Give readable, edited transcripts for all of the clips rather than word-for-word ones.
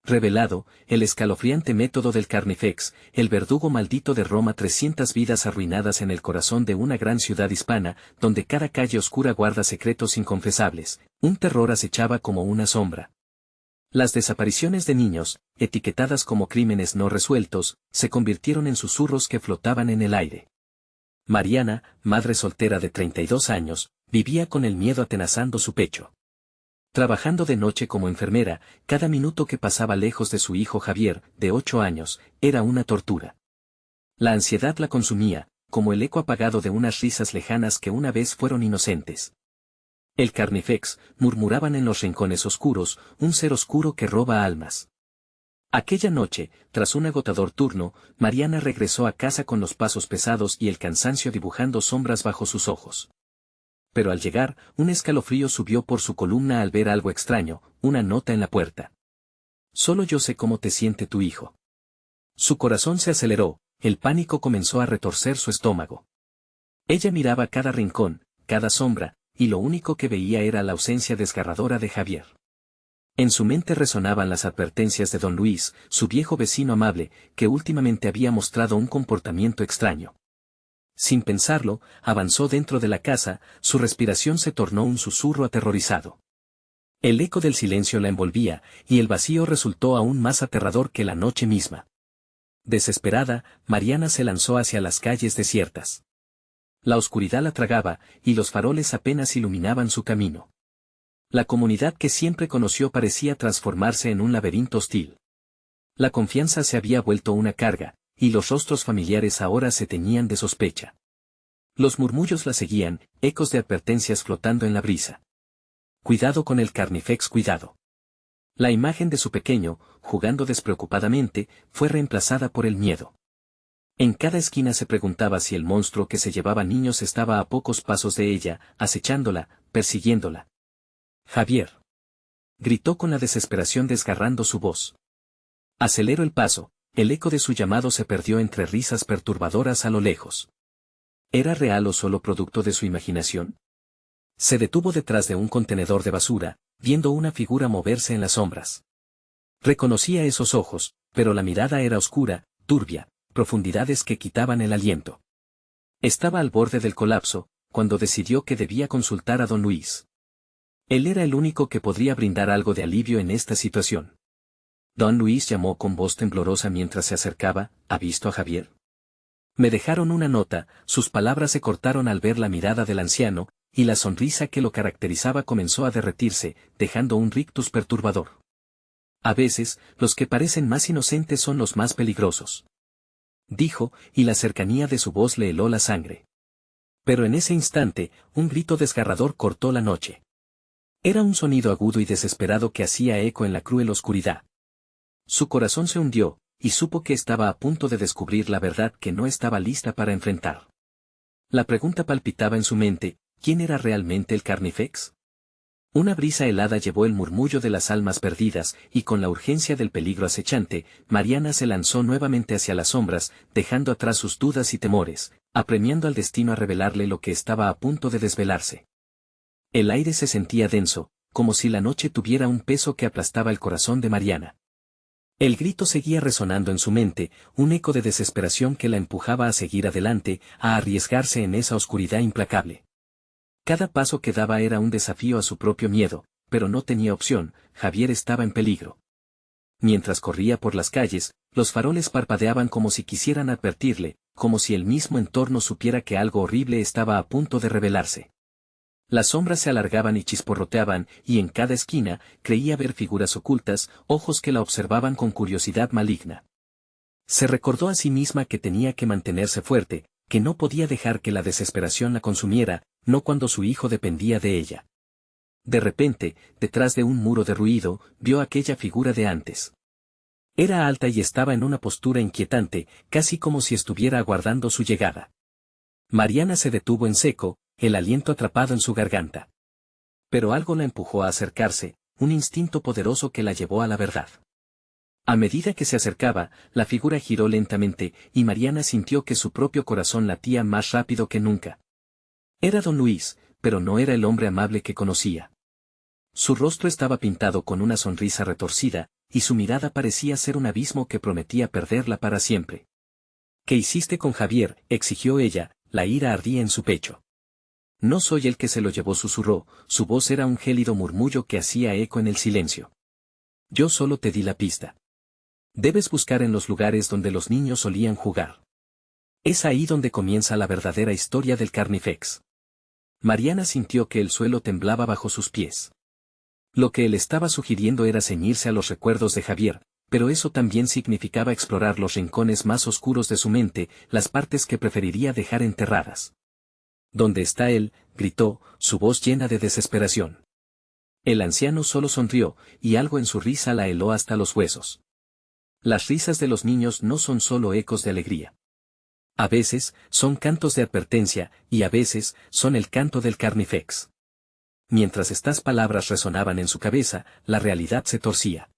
Revelado, el escalofriante método del Carnifex, el verdugo maldito de Roma, 300 vidas arruinadas en el corazón de una gran ciudad hispana, donde cada calle oscura guarda secretos inconfesables, un terror acechaba como una sombra. Las desapariciones de niños, etiquetadas como crímenes no resueltos, se convirtieron en susurros que flotaban en el aire. Mariana, madre soltera de 32 años, vivía con el miedo atenazando su pecho. Trabajando de noche como enfermera, cada minuto que pasaba lejos de su hijo Javier, de 8 años, era una tortura. La ansiedad la consumía, como el eco apagado de unas risas lejanas que una vez fueron inocentes. El Carnifex, murmuraban en los rincones oscuros, un ser oscuro que roba almas. Aquella noche, tras un agotador turno, Mariana regresó a casa con los pasos pesados y el cansancio dibujando sombras bajo sus ojos. Pero al llegar, un escalofrío subió por su columna al ver algo extraño, una nota en la puerta. Solo yo sé cómo te siente tu hijo. Su corazón se aceleró, el pánico comenzó a retorcer su estómago. Ella miraba cada rincón, cada sombra, y lo único que veía era la ausencia desgarradora de Javier. En su mente resonaban las advertencias de don Luis, su viejo vecino amable, que últimamente había mostrado un comportamiento extraño. Sin pensarlo, avanzó dentro de la casa, su respiración se tornó un susurro aterrorizado. El eco del silencio la envolvía, y el vacío resultó aún más aterrador que la noche misma. Desesperada, Mariana se lanzó hacia las calles desiertas. La oscuridad la tragaba, y los faroles apenas iluminaban su camino. La comunidad que siempre conoció parecía transformarse en un laberinto hostil. La confianza se había vuelto una carga, y los rostros familiares ahora se teñían de sospecha. Los murmullos la seguían, ecos de advertencias flotando en la brisa. Cuidado con el Carnifex, cuidado. La imagen de su pequeño, jugando despreocupadamente, fue reemplazada por el miedo. En cada esquina se preguntaba si el monstruo que se llevaba niños estaba a pocos pasos de ella, acechándola, persiguiéndola. Javier. Gritó con la desesperación desgarrando su voz. Aceleró el paso, el eco de su llamado se perdió entre risas perturbadoras a lo lejos. ¿Era real o solo producto de su imaginación? Se detuvo detrás de un contenedor de basura, viendo una figura moverse en las sombras. Reconocía esos ojos, pero la mirada era oscura, turbia, profundidades que quitaban el aliento. Estaba al borde del colapso, cuando decidió que debía consultar a don Luis. Él era el único que podría brindar algo de alivio en esta situación. Don Luis llamó con voz temblorosa mientras se acercaba, ¿ha visto a Javier? Me dejaron una nota, sus palabras se cortaron al ver la mirada del anciano, y la sonrisa que lo caracterizaba comenzó a derretirse, dejando un rictus perturbador. A veces, los que parecen más inocentes son los más peligrosos. Dijo, y la cercanía de su voz le heló la sangre. Pero en ese instante, un grito desgarrador cortó la noche. Era un sonido agudo y desesperado que hacía eco en la cruel oscuridad. Su corazón se hundió, y supo que estaba a punto de descubrir la verdad que no estaba lista para enfrentar. La pregunta palpitaba en su mente, ¿quién era realmente el Carnifex? Una brisa helada llevó el murmullo de las almas perdidas, y con la urgencia del peligro acechante, Mariana se lanzó nuevamente hacia las sombras, dejando atrás sus dudas y temores, apremiando al destino a revelarle lo que estaba a punto de desvelarse. El aire se sentía denso, como si la noche tuviera un peso que aplastaba el corazón de Mariana. El grito seguía resonando en su mente, un eco de desesperación que la empujaba a seguir adelante, a arriesgarse en esa oscuridad implacable. Cada paso que daba era un desafío a su propio miedo, pero no tenía opción, Javier estaba en peligro. Mientras corría por las calles, los faroles parpadeaban como si quisieran advertirle, como si el mismo entorno supiera que algo horrible estaba a punto de revelarse. Las sombras se alargaban y chisporroteaban, y en cada esquina, creía ver figuras ocultas, ojos que la observaban con curiosidad maligna. Se recordó a sí misma que tenía que mantenerse fuerte, que no podía dejar que la desesperación la consumiera, no cuando su hijo dependía de ella. De repente, detrás de un muro de ruido, vio aquella figura de antes. Era alta y estaba en una postura inquietante, casi como si estuviera aguardando su llegada. Mariana se detuvo en seco, el aliento atrapado en su garganta. Pero algo la empujó a acercarse, un instinto poderoso que la llevó a la verdad. A medida que se acercaba, la figura giró lentamente, y Mariana sintió que su propio corazón latía más rápido que nunca. Era don Luis, pero no era el hombre amable que conocía. Su rostro estaba pintado con una sonrisa retorcida, y su mirada parecía ser un abismo que prometía perderla para siempre. ¿Qué hiciste con Javier?, exigió ella, la ira ardía en su pecho. No soy el que se lo llevó, susurró, su voz era un gélido murmullo que hacía eco en el silencio. Yo solo te di la pista. Debes buscar en los lugares donde los niños solían jugar. Es ahí donde comienza la verdadera historia del Carnifex. Mariana sintió que el suelo temblaba bajo sus pies. Lo que él estaba sugiriendo era ceñirse a los recuerdos de Javier, pero eso también significaba explorar los rincones más oscuros de su mente, las partes que preferiría dejar enterradas. ¿Dónde está él?, gritó, su voz llena de desesperación. El anciano solo sonrió, y algo en su risa la heló hasta los huesos. Las risas de los niños no son solo ecos de alegría. A veces, son cantos de advertencia, y a veces, son el canto del Carnifex. Mientras estas palabras resonaban en su cabeza, la realidad se torcía.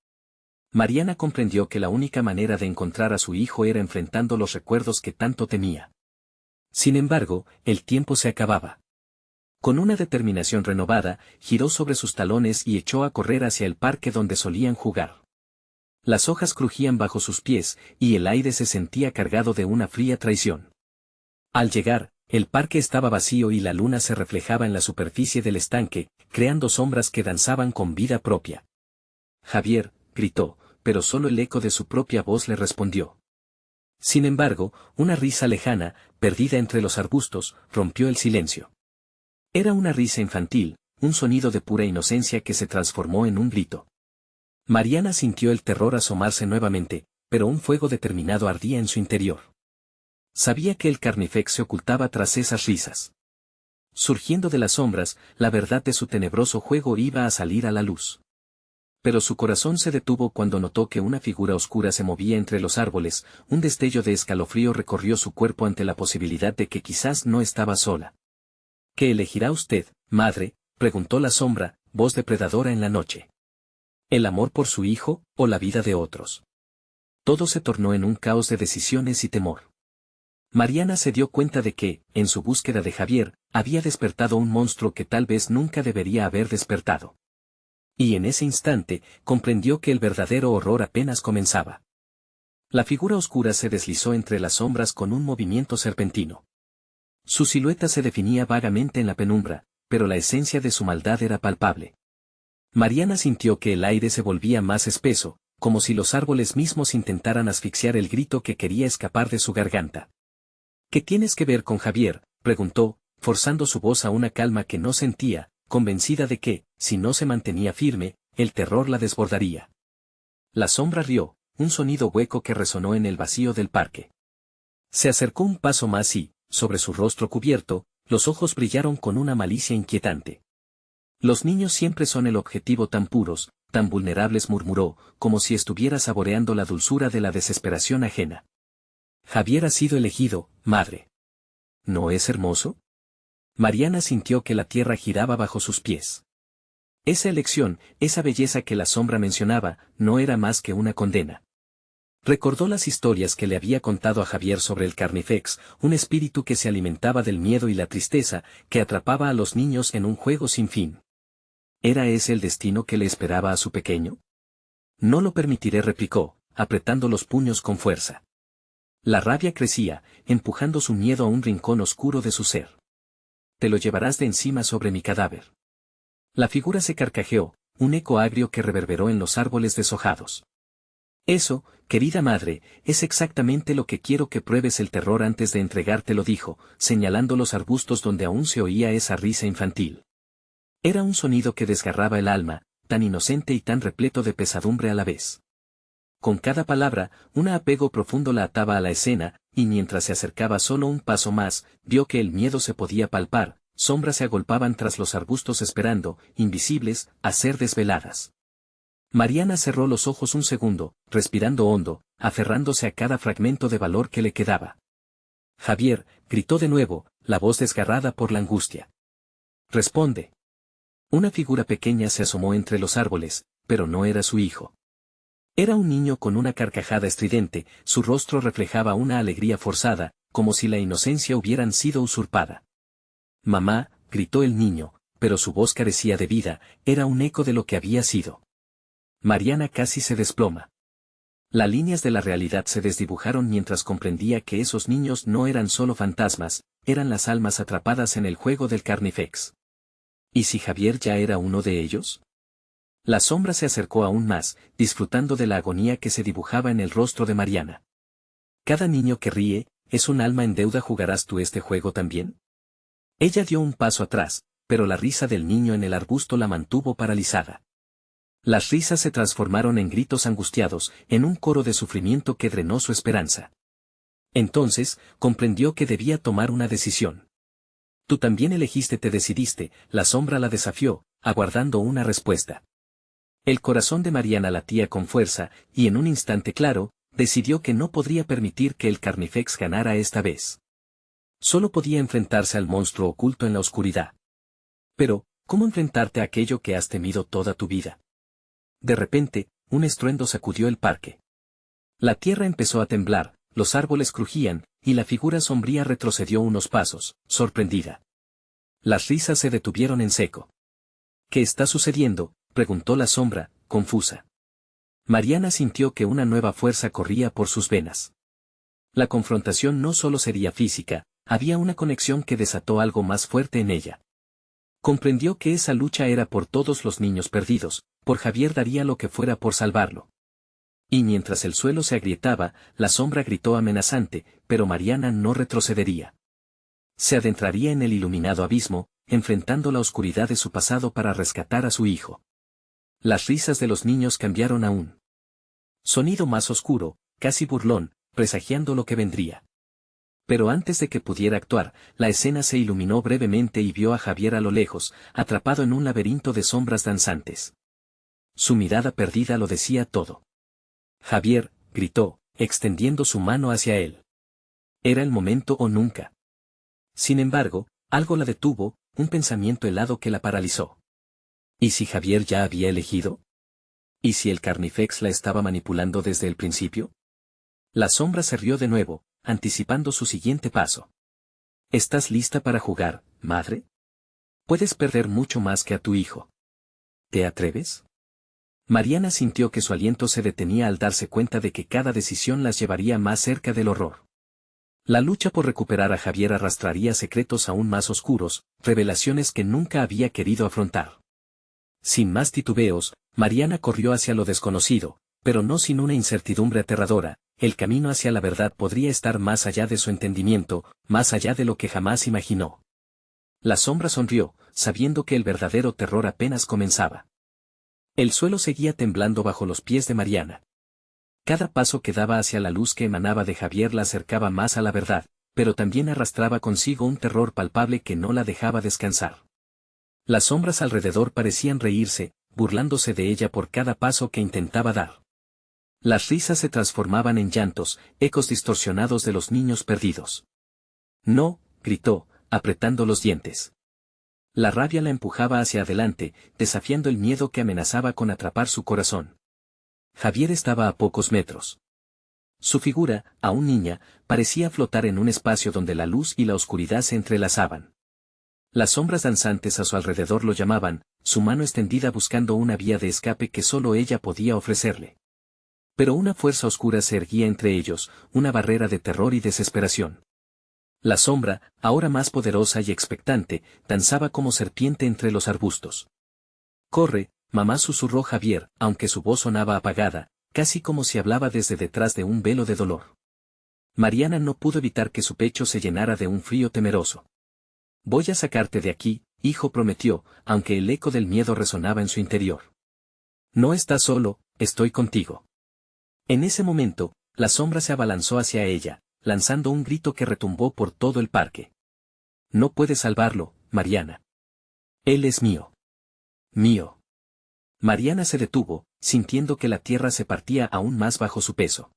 Mariana comprendió que la única manera de encontrar a su hijo era enfrentando los recuerdos que tanto temía. Sin embargo, el tiempo se acababa. Con una determinación renovada, giró sobre sus talones y echó a correr hacia el parque donde solían jugar. Las hojas crujían bajo sus pies, y el aire se sentía cargado de una fría traición. Al llegar, el parque estaba vacío y la luna se reflejaba en la superficie del estanque, creando sombras que danzaban con vida propia. Javier, gritó, pero solo el eco de su propia voz le respondió. Sin embargo, una risa lejana, perdida entre los arbustos, rompió el silencio. Era una risa infantil, un sonido de pura inocencia que se transformó en un grito. Mariana sintió el terror asomarse nuevamente, pero un fuego determinado ardía en su interior. Sabía que el Carnifex se ocultaba tras esas risas. Surgiendo de las sombras, la verdad de su tenebroso juego iba a salir a la luz. Pero su corazón se detuvo cuando notó que una figura oscura se movía entre los árboles, un destello de escalofrío recorrió su cuerpo ante la posibilidad de que quizás no estaba sola. ¿Qué elegirá usted, madre?, preguntó la sombra, voz depredadora en la noche. ¿El amor por su hijo, o la vida de otros? Todo se tornó en un caos de decisiones y temor. Mariana se dio cuenta de que, en su búsqueda de Javier, había despertado un monstruo que tal vez nunca debería haber despertado. Y en ese instante, comprendió que el verdadero horror apenas comenzaba. La figura oscura se deslizó entre las sombras con un movimiento serpentino. Su silueta se definía vagamente en la penumbra, pero la esencia de su maldad era palpable. Mariana sintió que el aire se volvía más espeso, como si los árboles mismos intentaran asfixiar el grito que quería escapar de su garganta. ¿Qué tienes que ver con Javier?, preguntó, forzando su voz a una calma que no sentía, convencida de que, si no se mantenía firme, el terror la desbordaría. La sombra rió, un sonido hueco que resonó en el vacío del parque. Se acercó un paso más y, sobre su rostro cubierto, los ojos brillaron con una malicia inquietante. Los niños siempre son el objetivo, tan puros, tan vulnerables, murmuró, como si estuviera saboreando la dulzura de la desesperación ajena. Javier ha sido elegido, madre. ¿No es hermoso? Mariana sintió que la tierra giraba bajo sus pies. Esa elección, esa belleza que la sombra mencionaba, no era más que una condena. Recordó las historias que le había contado a Javier sobre el Carnifex, un espíritu que se alimentaba del miedo y la tristeza, que atrapaba a los niños en un juego sin fin. ¿Era ese el destino que le esperaba a su pequeño? No lo permitiré, replicó, apretando los puños con fuerza. La rabia crecía, empujando su miedo a un rincón oscuro de su ser. Te lo llevarás de encima sobre mi cadáver. La figura se carcajeó, un eco agrio que reverberó en los árboles deshojados. Eso, querida madre, es exactamente lo que quiero que pruebes, el terror antes de entregártelo, dijo, señalando los arbustos donde aún se oía esa risa infantil. Era un sonido que desgarraba el alma, tan inocente y tan repleto de pesadumbre a la vez. Con cada palabra, un apego profundo la ataba a la escena, y mientras se acercaba solo un paso más, vio que el miedo se podía palpar, sombras se agolpaban tras los arbustos esperando, invisibles, a ser desveladas. Mariana cerró los ojos un segundo, respirando hondo, aferrándose a cada fragmento de valor que le quedaba. Javier, gritó de nuevo, la voz desgarrada por la angustia. Responde. Una figura pequeña se asomó entre los árboles, pero no era su hijo. Era un niño con una carcajada estridente, su rostro reflejaba una alegría forzada, como si la inocencia hubieran sido usurpada. Mamá, gritó el niño, pero su voz carecía de vida, era un eco de lo que había sido. Mariana casi se desploma. Las líneas de la realidad se desdibujaron mientras comprendía que esos niños no eran solo fantasmas, eran las almas atrapadas en el juego del Carnifex. ¿Y si Javier ya era uno de ellos? La sombra se acercó aún más, disfrutando de la agonía que se dibujaba en el rostro de Mariana. Cada niño que ríe, es un alma en deuda. ¿Jugarás tú este juego también? Ella dio un paso atrás, pero la risa del niño en el arbusto la mantuvo paralizada. Las risas se transformaron en gritos angustiados, en un coro de sufrimiento que drenó su esperanza. Entonces, comprendió que debía tomar una decisión. Tú también elegiste, te decidiste, la sombra la desafió, aguardando una respuesta. El corazón de Mariana latía con fuerza, y en un instante claro, decidió que no podría permitir que el Carnifex ganara esta vez. Solo podía enfrentarse al monstruo oculto en la oscuridad. Pero, ¿cómo enfrentarte a aquello que has temido toda tu vida? De repente, un estruendo sacudió el parque. La tierra empezó a temblar, los árboles crujían, y la figura sombría retrocedió unos pasos, sorprendida. Las risas se detuvieron en seco. ¿Qué está sucediendo?, preguntó la sombra, confusa. Mariana sintió que una nueva fuerza corría por sus venas. La confrontación no solo sería física, había una conexión que desató algo más fuerte en ella. Comprendió que esa lucha era por todos los niños perdidos, por Javier daría lo que fuera por salvarlo. Y mientras el suelo se agrietaba, la sombra gritó amenazante, pero Mariana no retrocedería. Se adentraría en el iluminado abismo, enfrentando la oscuridad de su pasado para rescatar a su hijo. Las risas de los niños cambiaron a un sonido más oscuro, casi burlón, presagiando lo que vendría. Pero antes de que pudiera actuar, la escena se iluminó brevemente y vio a Javier a lo lejos, atrapado en un laberinto de sombras danzantes. Su mirada perdida lo decía todo. Javier, gritó, extendiendo su mano hacia él. Era el momento o nunca. Sin embargo, algo la detuvo, un pensamiento helado que la paralizó. ¿Y si Javier ya había elegido? ¿Y si el Carnifex la estaba manipulando desde el principio? La sombra se rió de nuevo, anticipando su siguiente paso. ¿Estás lista para jugar, madre? Puedes perder mucho más que a tu hijo. ¿Te atreves? Mariana sintió que su aliento se detenía al darse cuenta de que cada decisión las llevaría más cerca del horror. La lucha por recuperar a Javier arrastraría secretos aún más oscuros, revelaciones que nunca había querido afrontar. Sin más titubeos, Mariana corrió hacia lo desconocido, pero no sin una incertidumbre aterradora. El camino hacia la verdad podría estar más allá de su entendimiento, más allá de lo que jamás imaginó. La sombra sonrió, sabiendo que el verdadero terror apenas comenzaba. El suelo seguía temblando bajo los pies de Mariana. Cada paso que daba hacia la luz que emanaba de Javier la acercaba más a la verdad, pero también arrastraba consigo un terror palpable que no la dejaba descansar. Las sombras alrededor parecían reírse, burlándose de ella por cada paso que intentaba dar. Las risas se transformaban en llantos, ecos distorsionados de los niños perdidos. No, gritó, apretando los dientes. La rabia la empujaba hacia adelante, desafiando el miedo que amenazaba con atrapar su corazón. Javier estaba a pocos metros. Su figura, aún niña, parecía flotar en un espacio donde la luz y la oscuridad se entrelazaban. Las sombras danzantes a su alrededor lo llamaban, su mano extendida buscando una vía de escape que solo ella podía ofrecerle. Pero una fuerza oscura se erguía entre ellos, una barrera de terror y desesperación. La sombra, ahora más poderosa y expectante, danzaba como serpiente entre los arbustos. «Corre», mamá, susurró Javier, aunque su voz sonaba apagada, casi como si hablaba desde detrás de un velo de dolor. Mariana no pudo evitar que su pecho se llenara de un frío temeroso. «Voy a sacarte de aquí», hijo, prometió, aunque el eco del miedo resonaba en su interior. «No estás solo, estoy contigo». En ese momento, la sombra se abalanzó hacia ella, lanzando un grito que retumbó por todo el parque. «No puedes salvarlo, Mariana. Él es mío. Mío». Mariana se detuvo, sintiendo que la tierra se partía aún más bajo su peso.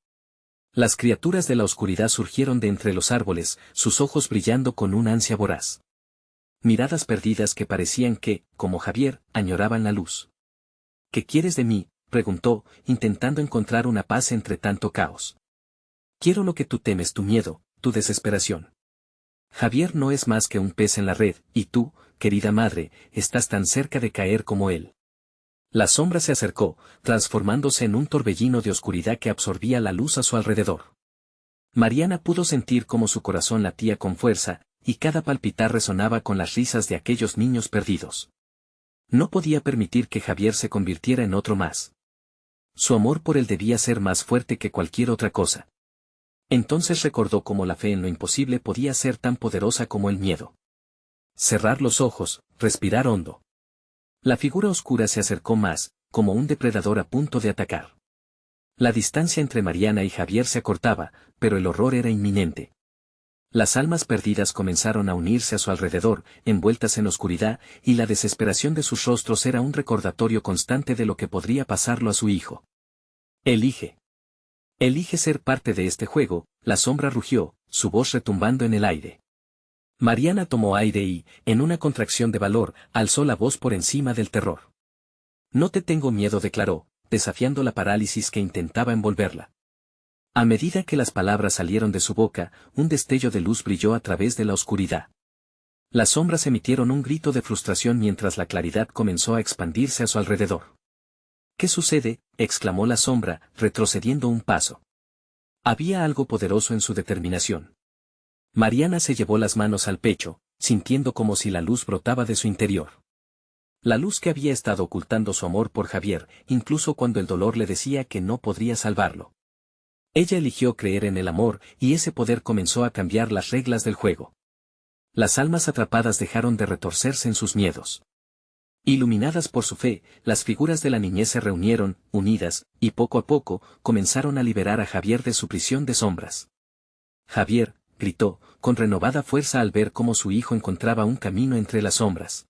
Las criaturas de la oscuridad surgieron de entre los árboles, sus ojos brillando con una ansia voraz. Miradas perdidas que parecían que, como Javier, añoraban la luz. «¿Qué quieres de mí?», preguntó, intentando encontrar una paz entre tanto caos. «Quiero lo que tú temes, tu miedo, tu desesperación. Javier no es más que un pez en la red, y tú, querida madre, estás tan cerca de caer como él». La sombra se acercó, transformándose en un torbellino de oscuridad que absorbía la luz a su alrededor. Mariana pudo sentir cómo su corazón latía con fuerza, y cada palpitar resonaba con las risas de aquellos niños perdidos. No podía permitir que Javier se convirtiera en otro más. Su amor por él debía ser más fuerte que cualquier otra cosa. Entonces recordó cómo la fe en lo imposible podía ser tan poderosa como el miedo. Cerrar los ojos, respirar hondo. La figura oscura se acercó más, como un depredador a punto de atacar. La distancia entre Mariana y Javier se acortaba, pero el horror era inminente. Las almas perdidas comenzaron a unirse a su alrededor, envueltas en oscuridad, y la desesperación de sus rostros era un recordatorio constante de lo que podría pasarlo a su hijo. Elige. Elige ser parte de este juego, la sombra rugió, su voz retumbando en el aire. Mariana tomó aire y, en una contracción de valor, alzó la voz por encima del terror. No te tengo miedo, declaró, desafiando la parálisis que intentaba envolverla. A medida que las palabras salieron de su boca, un destello de luz brilló a través de la oscuridad. Las sombras emitieron un grito de frustración mientras la claridad comenzó a expandirse a su alrededor. ¿Qué sucede?, exclamó la sombra, retrocediendo un paso. Había algo poderoso en su determinación. Mariana se llevó las manos al pecho, sintiendo como si la luz brotaba de su interior. La luz que había estado ocultando su amor por Javier, incluso cuando el dolor le decía que no podría salvarlo. Ella eligió creer en el amor, y ese poder comenzó a cambiar las reglas del juego. Las almas atrapadas dejaron de retorcerse en sus miedos. Iluminadas por su fe, las figuras de la niñez se reunieron, unidas, y poco a poco, comenzaron a liberar a Javier de su prisión de sombras. Javier, gritó, con renovada fuerza al ver cómo su hijo encontraba un camino entre las sombras.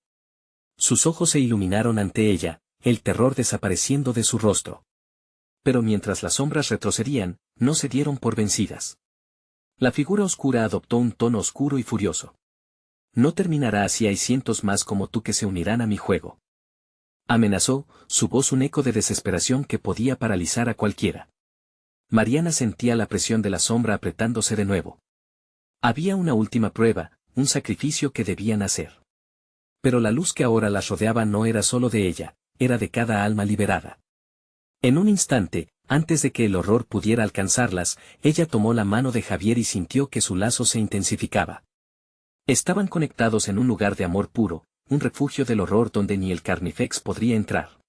Sus ojos se iluminaron ante ella, el terror desapareciendo de su rostro. Pero mientras las sombras retrocedían, no se dieron por vencidas. La figura oscura adoptó un tono oscuro y furioso. No terminará así, hay cientos más como tú que se unirán a mi juego. Amenazó, su voz un eco de desesperación que podía paralizar a cualquiera. Mariana sentía la presión de la sombra apretándose de nuevo. Había una última prueba, un sacrificio que debían hacer. Pero la luz que ahora las rodeaba no era solo de ella, era de cada alma liberada. En un instante, antes de que el horror pudiera alcanzarlas, ella tomó la mano de Javier y sintió que su lazo se intensificaba. Estaban conectados en un lugar de amor puro, un refugio del horror donde ni el Carnifex podría entrar.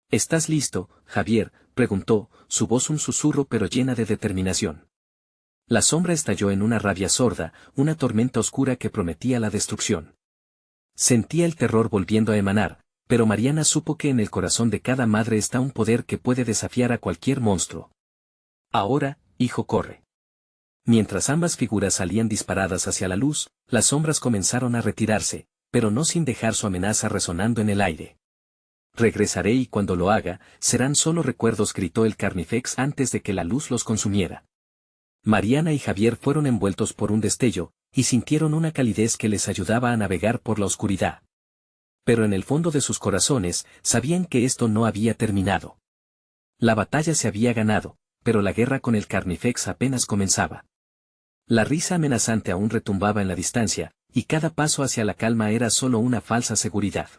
¿Estás listo, Javier?, preguntó, su voz un susurro pero llena de determinación. La sombra estalló en una rabia sorda, una tormenta oscura que prometía la destrucción. Sentía el terror volviendo a emanar, pero Mariana supo que en el corazón de cada madre está un poder que puede desafiar a cualquier monstruo. Ahora, hijo, corre. Mientras ambas figuras salían disparadas hacia la luz, las sombras comenzaron a retirarse, pero no sin dejar su amenaza resonando en el aire. Regresaré y cuando lo haga, serán solo recuerdos, gritó el Carnifex antes de que la luz los consumiera. Mariana y Javier fueron envueltos por un destello, y sintieron una calidez que les ayudaba a navegar por la oscuridad. Pero en el fondo de sus corazones, sabían que esto no había terminado. La batalla se había ganado, pero la guerra con el Carnifex apenas comenzaba. La risa amenazante aún retumbaba en la distancia, y cada paso hacia la calma era solo una falsa seguridad.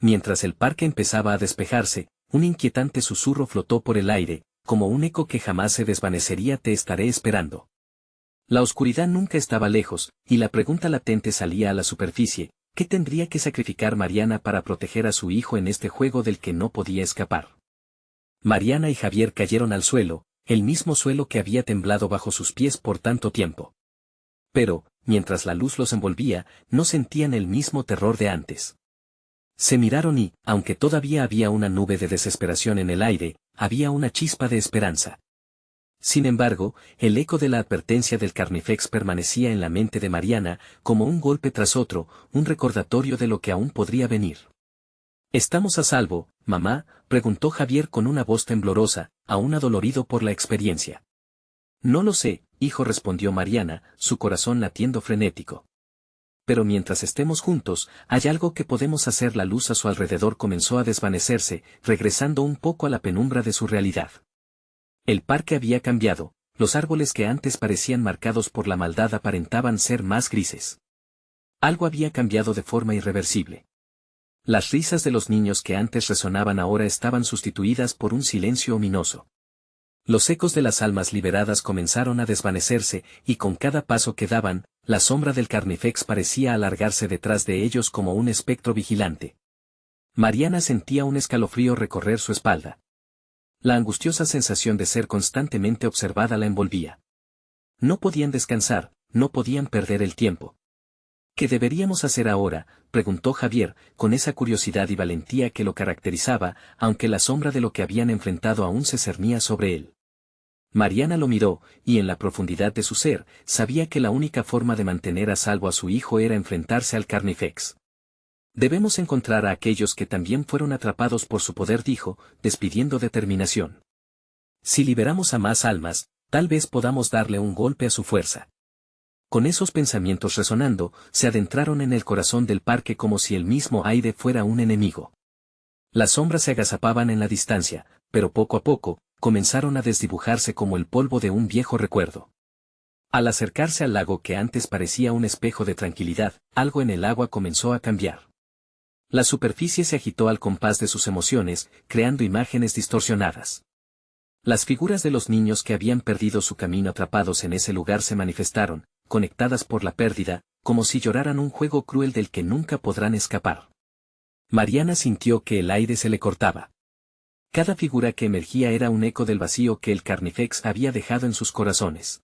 Mientras el parque empezaba a despejarse, un inquietante susurro flotó por el aire, como un eco que jamás se desvanecería: te estaré esperando. La oscuridad nunca estaba lejos, y la pregunta latente salía a la superficie: ¿qué tendría que sacrificar Mariana para proteger a su hijo en este juego del que no podía escapar? Mariana y Javier cayeron al suelo, el mismo suelo que había temblado bajo sus pies por tanto tiempo. Pero, mientras la luz los envolvía, no sentían el mismo terror de antes. Se miraron y, aunque todavía había una nube de desesperación en el aire, había una chispa de esperanza. Sin embargo, el eco de la advertencia del Carnifex permanecía en la mente de Mariana, como un golpe tras otro, un recordatorio de lo que aún podría venir. ¿Estamos a salvo, mamá?, preguntó Javier con una voz temblorosa, aún adolorido por la experiencia. No lo sé, hijo, respondió Mariana, su corazón latiendo frenético. Pero mientras estemos juntos, hay algo que podemos hacer. La luz a su alrededor comenzó a desvanecerse, regresando un poco a la penumbra de su realidad. El parque había cambiado, los árboles que antes parecían marcados por la maldad aparentaban ser más grises. Algo había cambiado de forma irreversible. Las risas de los niños que antes resonaban ahora estaban sustituidas por un silencio ominoso. Los ecos de las almas liberadas comenzaron a desvanecerse, y con cada paso que daban, la sombra del Carnifex parecía alargarse detrás de ellos como un espectro vigilante. Mariana sentía un escalofrío recorrer su espalda. La angustiosa sensación de ser constantemente observada la envolvía. No podían descansar, no podían perder el tiempo. ¿Qué deberíamos hacer ahora?, preguntó Javier, con esa curiosidad y valentía que lo caracterizaba, aunque la sombra de lo que habían enfrentado aún se cernía sobre él. Mariana lo miró, y en la profundidad de su ser, sabía que la única forma de mantener a salvo a su hijo era enfrentarse al Carnifex. Debemos encontrar a aquellos que también fueron atrapados por su poder, dijo, despidiendo determinación. Si liberamos a más almas, tal vez podamos darle un golpe a su fuerza. Con esos pensamientos resonando, se adentraron en el corazón del parque como si el mismo aire fuera un enemigo. Las sombras se agazapaban en la distancia, pero poco a poco, comenzaron a desdibujarse como el polvo de un viejo recuerdo. Al acercarse al lago que antes parecía un espejo de tranquilidad, algo en el agua comenzó a cambiar. La superficie se agitó al compás de sus emociones, creando imágenes distorsionadas. Las figuras de los niños que habían perdido su camino atrapados en ese lugar se manifestaron, conectadas por la pérdida, como si lloraran un juego cruel del que nunca podrán escapar. Mariana sintió que el aire se le cortaba. Cada figura que emergía era un eco del vacío que el Carnifex había dejado en sus corazones.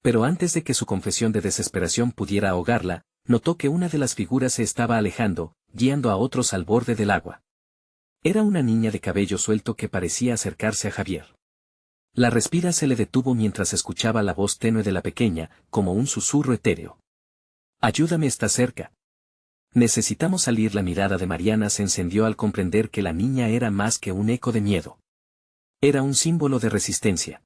Pero antes de que su confesión de desesperación pudiera ahogarla, notó que una de las figuras se estaba alejando, guiando a otros al borde del agua. Era una niña de cabello suelto que parecía acercarse a Javier. La respira se le detuvo mientras escuchaba la voz tenue de la pequeña, como un susurro etéreo. «Ayúdame, está cerca». Necesitamos salir. La mirada de Mariana se encendió al comprender que la niña era más que un eco de miedo. Era un símbolo de resistencia.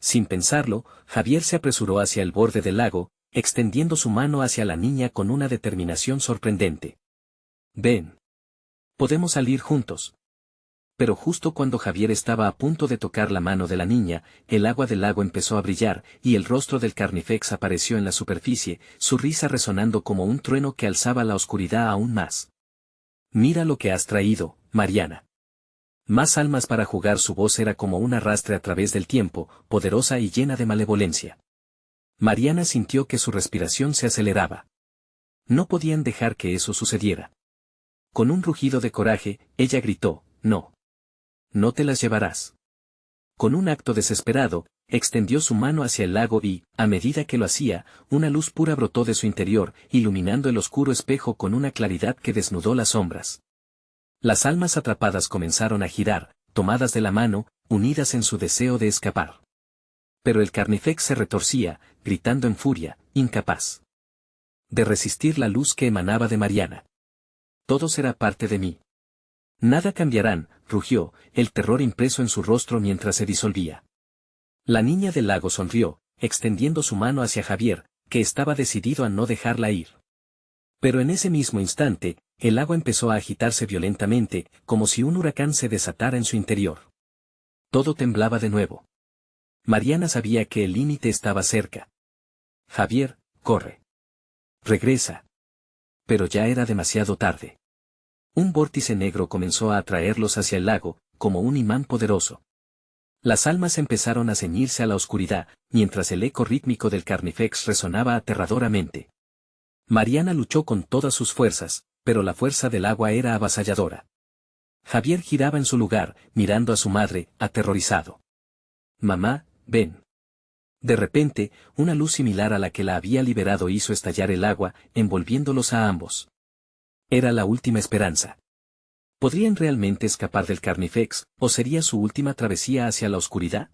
Sin pensarlo, Javier se apresuró hacia el borde del lago, extendiendo su mano hacia la niña con una determinación sorprendente. «Ven. Podemos salir juntos». Pero justo cuando Javier estaba a punto de tocar la mano de la niña, el agua del lago empezó a brillar, y el rostro del Carnifex apareció en la superficie, su risa resonando como un trueno que alzaba la oscuridad aún más. «Mira lo que has traído, Mariana». Más almas para jugar. Su voz era como un arrastre a través del tiempo, poderosa y llena de malevolencia. Mariana sintió que su respiración se aceleraba. No podían dejar que eso sucediera. Con un rugido de coraje, ella gritó, «No. No te las llevarás». Con un acto desesperado, extendió su mano hacia el lago y, a medida que lo hacía, una luz pura brotó de su interior, iluminando el oscuro espejo con una claridad que desnudó las sombras. Las almas atrapadas comenzaron a girar, tomadas de la mano, unidas en su deseo de escapar. Pero el Carnifex se retorcía, gritando en furia, incapaz de resistir la luz que emanaba de Mariana. «Todo será parte de mí. Nada cambiarán», rugió, el terror impreso en su rostro mientras se disolvía. La niña del lago sonrió, extendiendo su mano hacia Javier, que estaba decidido a no dejarla ir. Pero en ese mismo instante, el agua empezó a agitarse violentamente, como si un huracán se desatara en su interior. Todo temblaba de nuevo. Mariana sabía que el límite estaba cerca. «Javier, corre. Regresa». Pero ya era demasiado tarde. Un vórtice negro comenzó a atraerlos hacia el lago, como un imán poderoso. Las almas empezaron a ceñirse a la oscuridad, mientras el eco rítmico del Carnifex resonaba aterradoramente. Mariana luchó con todas sus fuerzas, pero la fuerza del agua era avasalladora. Javier giraba en su lugar, mirando a su madre, aterrorizado. «Mamá, ven». De repente, una luz similar a la que la había liberado hizo estallar el agua, envolviéndolos a ambos. Era la última esperanza. ¿Podrían realmente escapar del Carnifex, o sería su última travesía hacia la oscuridad?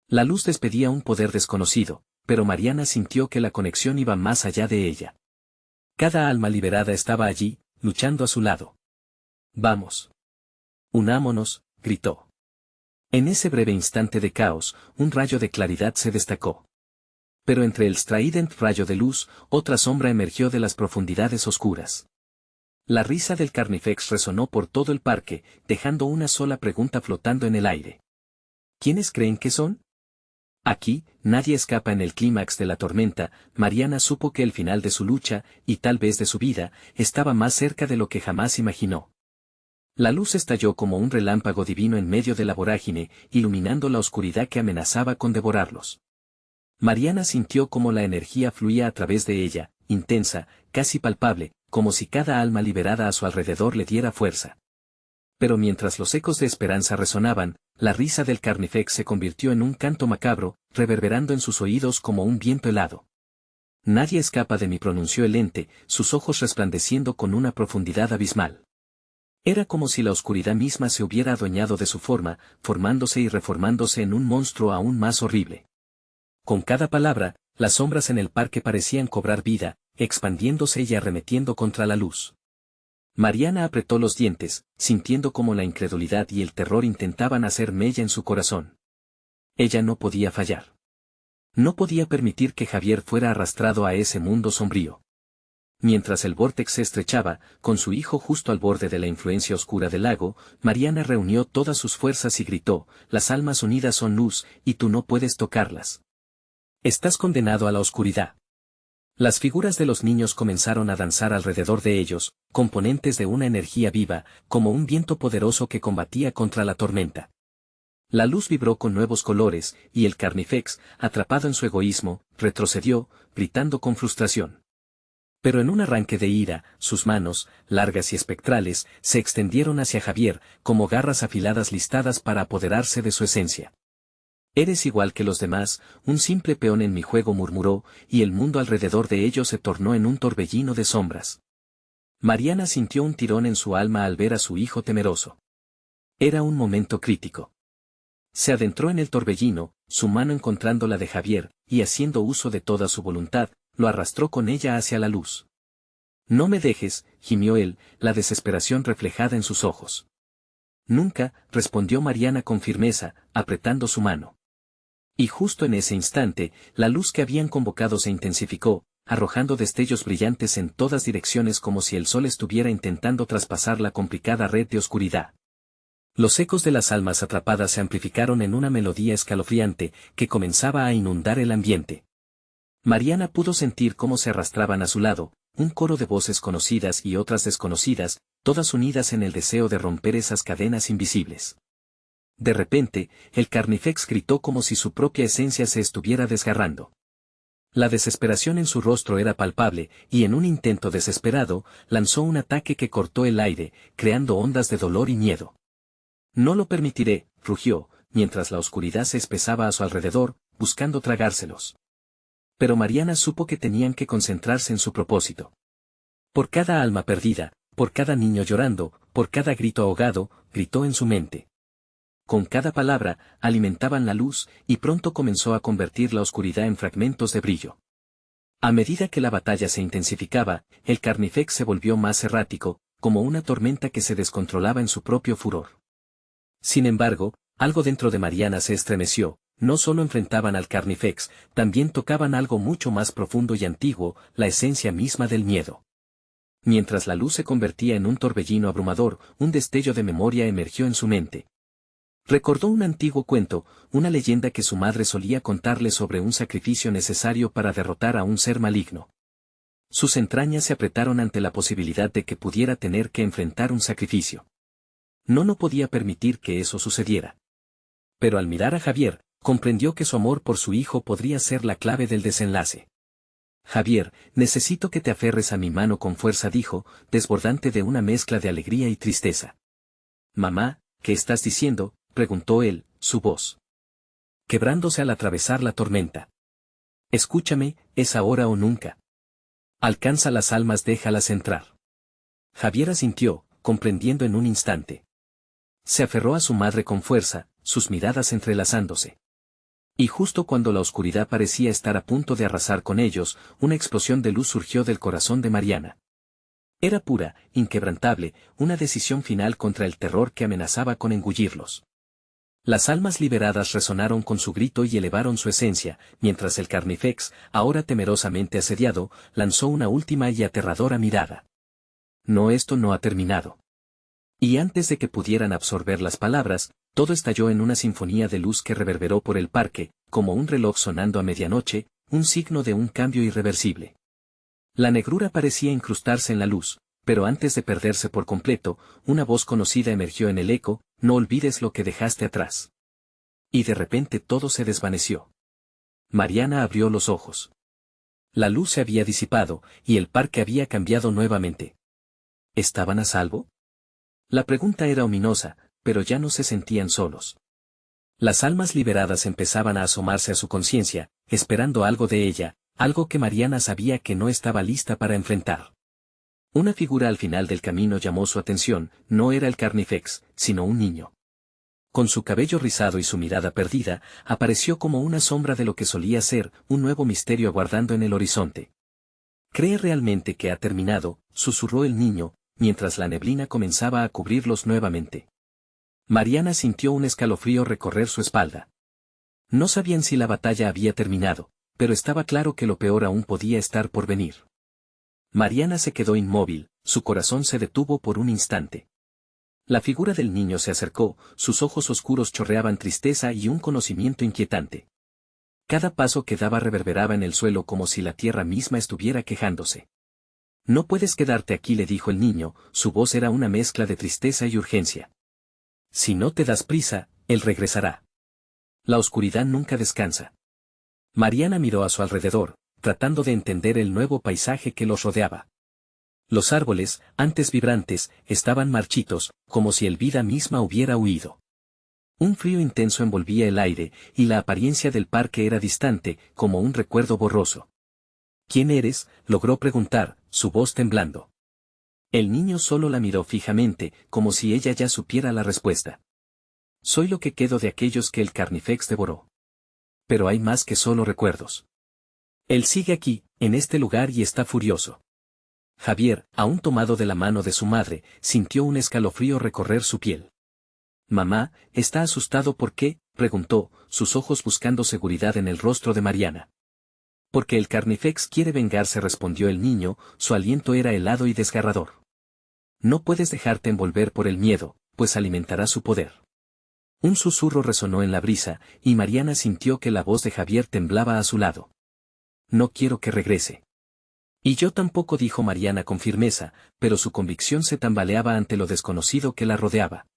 La luz despedía un poder desconocido, pero Mariana sintió que la conexión iba más allá de ella. Cada alma liberada estaba allí, luchando a su lado. «Vamos. Unámonos», gritó. En ese breve instante de caos, un rayo de claridad se destacó. Pero entre el strident rayo de luz, otra sombra emergió de las profundidades oscuras. La risa del Carnifex resonó por todo el parque, dejando una sola pregunta flotando en el aire. ¿Quiénes creen que son? Aquí, nadie escapa en el clímax de la tormenta. Mariana supo que el final de su lucha, y tal vez de su vida, estaba más cerca de lo que jamás imaginó. La luz estalló como un relámpago divino en medio de la vorágine, iluminando la oscuridad que amenazaba con devorarlos. Mariana sintió como la energía fluía a través de ella, intensa, casi palpable, como si cada alma liberada a su alrededor le diera fuerza. Pero mientras los ecos de esperanza resonaban, la risa del Carnifex se convirtió en un canto macabro, reverberando en sus oídos como un viento helado. Nadie escapa de mí, pronunció el ente, sus ojos resplandeciendo con una profundidad abismal. Era como si la oscuridad misma se hubiera adueñado de su forma, formándose y reformándose en un monstruo aún más horrible. Con cada palabra, las sombras en el parque parecían cobrar vida, expandiéndose y arremetiendo contra la luz. Mariana apretó los dientes, sintiendo como la incredulidad y el terror intentaban hacer mella en su corazón. Ella no podía fallar. No podía permitir que Javier fuera arrastrado a ese mundo sombrío. Mientras el vórtex se estrechaba, con su hijo justo al borde de la influencia oscura del lago, Mariana reunió todas sus fuerzas y gritó: «Las almas unidas son luz, y tú no puedes tocarlas. Estás condenado a la oscuridad». Las figuras de los niños comenzaron a danzar alrededor de ellos, componentes de una energía viva, como un viento poderoso que combatía contra la tormenta. La luz vibró con nuevos colores, y el Carnifex, atrapado en su egoísmo, retrocedió, gritando con frustración. Pero en un arranque de ira, sus manos, largas y espectrales, se extendieron hacia Javier, como garras afiladas listadas para apoderarse de su esencia. «Eres igual que los demás, un simple peón en mi juego», murmuró, y el mundo alrededor de ellos se tornó en un torbellino de sombras. Mariana sintió un tirón en su alma al ver a su hijo temeroso. Era un momento crítico. Se adentró en el torbellino, su mano encontrando la de Javier, y haciendo uso de toda su voluntad, lo arrastró con ella hacia la luz. «No me dejes», gimió él, la desesperación reflejada en sus ojos. «Nunca», respondió Mariana con firmeza, apretando su mano. Y justo en ese instante, la luz que habían convocado se intensificó, arrojando destellos brillantes en todas direcciones como si el sol estuviera intentando traspasar la complicada red de oscuridad. Los ecos de las almas atrapadas se amplificaron en una melodía escalofriante, que comenzaba a inundar el ambiente. Mariana pudo sentir cómo se arrastraban a su lado, un coro de voces conocidas y otras desconocidas, todas unidas en el deseo de romper esas cadenas invisibles. De repente, el Carnifex gritó como si su propia esencia se estuviera desgarrando. La desesperación en su rostro era palpable, y en un intento desesperado, lanzó un ataque que cortó el aire, creando ondas de dolor y miedo. «No lo permitiré», rugió, mientras la oscuridad se espesaba a su alrededor, buscando tragárselos. Pero Mariana supo que tenían que concentrarse en su propósito. Por cada alma perdida, por cada niño llorando, por cada grito ahogado, gritó en su mente. Con cada palabra, alimentaban la luz, y pronto comenzó a convertir la oscuridad en fragmentos de brillo. A medida que la batalla se intensificaba, el Carnifex se volvió más errático, como una tormenta que se descontrolaba en su propio furor. Sin embargo, algo dentro de Mariana se estremeció. No solo enfrentaban al Carnifex, también tocaban algo mucho más profundo y antiguo, la esencia misma del miedo. Mientras la luz se convertía en un torbellino abrumador, un destello de memoria emergió en su mente. Recordó un antiguo cuento, una leyenda que su madre solía contarle sobre un sacrificio necesario para derrotar a un ser maligno. Sus entrañas se apretaron ante la posibilidad de que pudiera tener que enfrentar un sacrificio. No podía permitir que eso sucediera. Pero al mirar a Javier, comprendió que su amor por su hijo podría ser la clave del desenlace. «Javier, necesito que te aferres a mi mano con fuerza», dijo, desbordante de una mezcla de alegría y tristeza. «Mamá, ¿qué estás diciendo?», preguntó él, su voz quebrándose al atravesar la tormenta. «Escúchame, es ahora o nunca. Alcanza las almas, déjalas entrar». Javier asintió, comprendiendo en un instante. Se aferró a su madre con fuerza, sus miradas entrelazándose. Y justo cuando la oscuridad parecía estar a punto de arrasar con ellos, una explosión de luz surgió del corazón de Mariana. Era pura, inquebrantable, una decisión final contra el terror que amenazaba con engullirlos. Las almas liberadas resonaron con su grito y elevaron su esencia, mientras el Carnifex, ahora temerosamente asediado, lanzó una última y aterradora mirada. «No, esto no ha terminado». Y antes de que pudieran absorber las palabras, todo estalló en una sinfonía de luz que reverberó por el parque, como un reloj sonando a medianoche, un signo de un cambio irreversible. La negrura parecía incrustarse en la luz, pero antes de perderse por completo, una voz conocida emergió en el eco: no olvides lo que dejaste atrás. Y de repente todo se desvaneció. Mariana abrió los ojos. La luz se había disipado, y el parque había cambiado nuevamente. ¿Estaban a salvo? La pregunta era ominosa, pero ya no se sentían solos. Las almas liberadas empezaban a asomarse a su conciencia, esperando algo de ella, algo que Mariana sabía que no estaba lista para enfrentar. Una figura al final del camino llamó su atención: no era el Carnifex, sino un niño. Con su cabello rizado y su mirada perdida, apareció como una sombra de lo que solía ser, un nuevo misterio aguardando en el horizonte. ¿Cree realmente que ha terminado?, susurró el niño, mientras la neblina comenzaba a cubrirlos nuevamente. Mariana sintió un escalofrío recorrer su espalda. No sabían si la batalla había terminado, pero estaba claro que lo peor aún podía estar por venir. Mariana se quedó inmóvil, su corazón se detuvo por un instante. La figura del niño se acercó, sus ojos oscuros chorreaban tristeza y un conocimiento inquietante. Cada paso que daba reverberaba en el suelo como si la tierra misma estuviera quejándose. No puedes quedarte aquí, le dijo el niño, su voz era una mezcla de tristeza y urgencia. Si no te das prisa, él regresará. La oscuridad nunca descansa. Mariana miró a su alrededor, tratando de entender el nuevo paisaje que los rodeaba. Los árboles, antes vibrantes, estaban marchitos, como si el vida misma hubiera huido. Un frío intenso envolvía el aire, y la apariencia del parque era distante, como un recuerdo borroso. ¿Quién eres?, logró preguntar, su voz temblando. El niño solo la miró fijamente, como si ella ya supiera la respuesta. Soy lo que quedó de aquellos que el Carnifex devoró. Pero hay más que solo recuerdos. Él sigue aquí, en este lugar, y está furioso. Javier, aún tomado de la mano de su madre, sintió un escalofrío recorrer su piel. Mamá, ¿está asustado por qué?, preguntó, sus ojos buscando seguridad en el rostro de Mariana. Porque el Carnifex quiere vengarse, respondió el niño, su aliento era helado y desgarrador. No puedes dejarte envolver por el miedo, pues alimentará su poder. Un susurro resonó en la brisa, y Mariana sintió que la voz de Javier temblaba a su lado. No quiero que regrese. Y yo tampoco, dijo Mariana con firmeza, pero su convicción se tambaleaba ante lo desconocido que la rodeaba.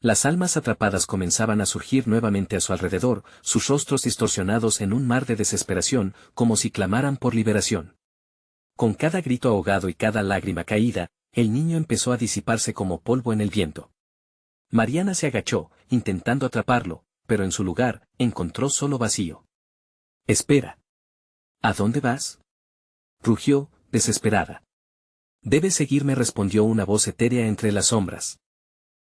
Las almas atrapadas comenzaban a surgir nuevamente a su alrededor, sus rostros distorsionados en un mar de desesperación, como si clamaran por liberación. Con cada grito ahogado y cada lágrima caída, el niño empezó a disiparse como polvo en el viento. Mariana se agachó, intentando atraparlo, pero en su lugar, encontró solo vacío. Espera. ¿A dónde vas?, rugió, desesperada. Debes seguirme, respondió una voz etérea entre las sombras.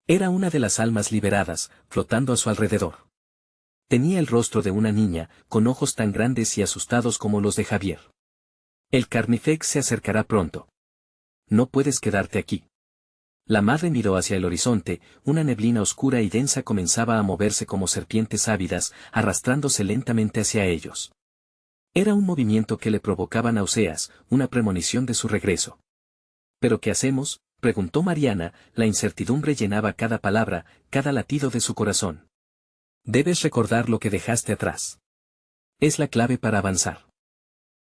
Era una de las almas liberadas, flotando a su alrededor. Tenía el rostro de una niña, con ojos tan grandes y asustados como los de Javier. El Carnifex se acercará pronto. No puedes quedarte aquí. La madre miró hacia el horizonte, una neblina oscura y densa comenzaba a moverse como serpientes ávidas, arrastrándose lentamente hacia ellos. Era un movimiento que le provocaba náuseas, una premonición de su regreso. ¿Pero qué hacemos?, preguntó Mariana, la incertidumbre llenaba cada palabra, cada latido de su corazón. Debes recordar lo que dejaste atrás. Es la clave para avanzar.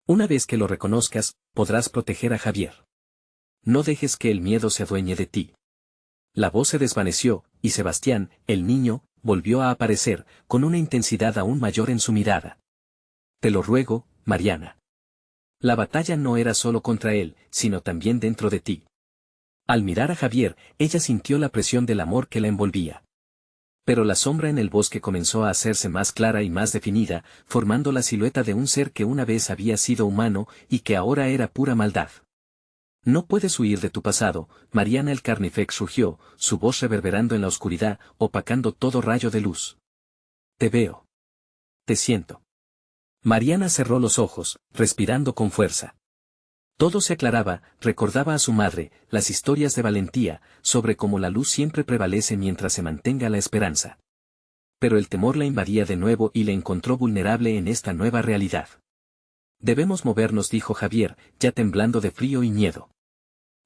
Una vez que lo reconozcas, podrás proteger a Javier. No dejes que el miedo se adueñe de ti. La voz se desvaneció, y Sebastián, el niño, volvió a aparecer, con una intensidad aún mayor en su mirada. Te lo ruego, Mariana. La batalla no era solo contra él, sino también dentro de ti. Al mirar a Javier, ella sintió la presión del amor que la envolvía. Pero la sombra en el bosque comenzó a hacerse más clara y más definida, formando la silueta de un ser que una vez había sido humano y que ahora era pura maldad. No puedes huir de tu pasado, Mariana. El Carnifex rugió, su voz reverberando en la oscuridad, opacando todo rayo de luz. Te veo. Te siento. Mariana cerró los ojos, respirando con fuerza. Todo se aclaraba, recordaba a su madre, las historias de valentía, sobre cómo la luz siempre prevalece mientras se mantenga la esperanza. Pero el temor la invadía de nuevo y le encontró vulnerable en esta nueva realidad. Debemos movernos, dijo Javier, ya temblando de frío y miedo.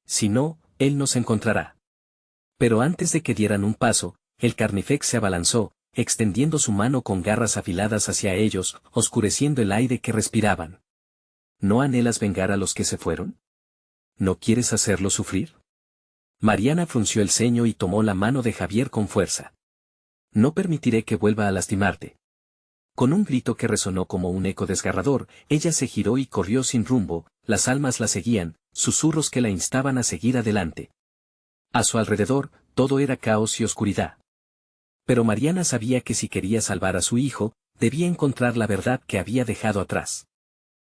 Si no, él nos encontrará. Pero antes de que dieran un paso, el Carnifex se abalanzó, extendiendo su mano con garras afiladas hacia ellos, oscureciendo el aire que respiraban. ¿No anhelas vengar a los que se fueron? ¿No quieres hacerlo sufrir? Mariana frunció el ceño y tomó la mano de Javier con fuerza. No permitiré que vuelva a lastimarte. Con un grito que resonó como un eco desgarrador, ella se giró y corrió sin rumbo, las almas la seguían, susurros que la instaban a seguir adelante. A su alrededor, todo era caos y oscuridad. Pero Mariana sabía que si quería salvar a su hijo, debía encontrar la verdad que había dejado atrás.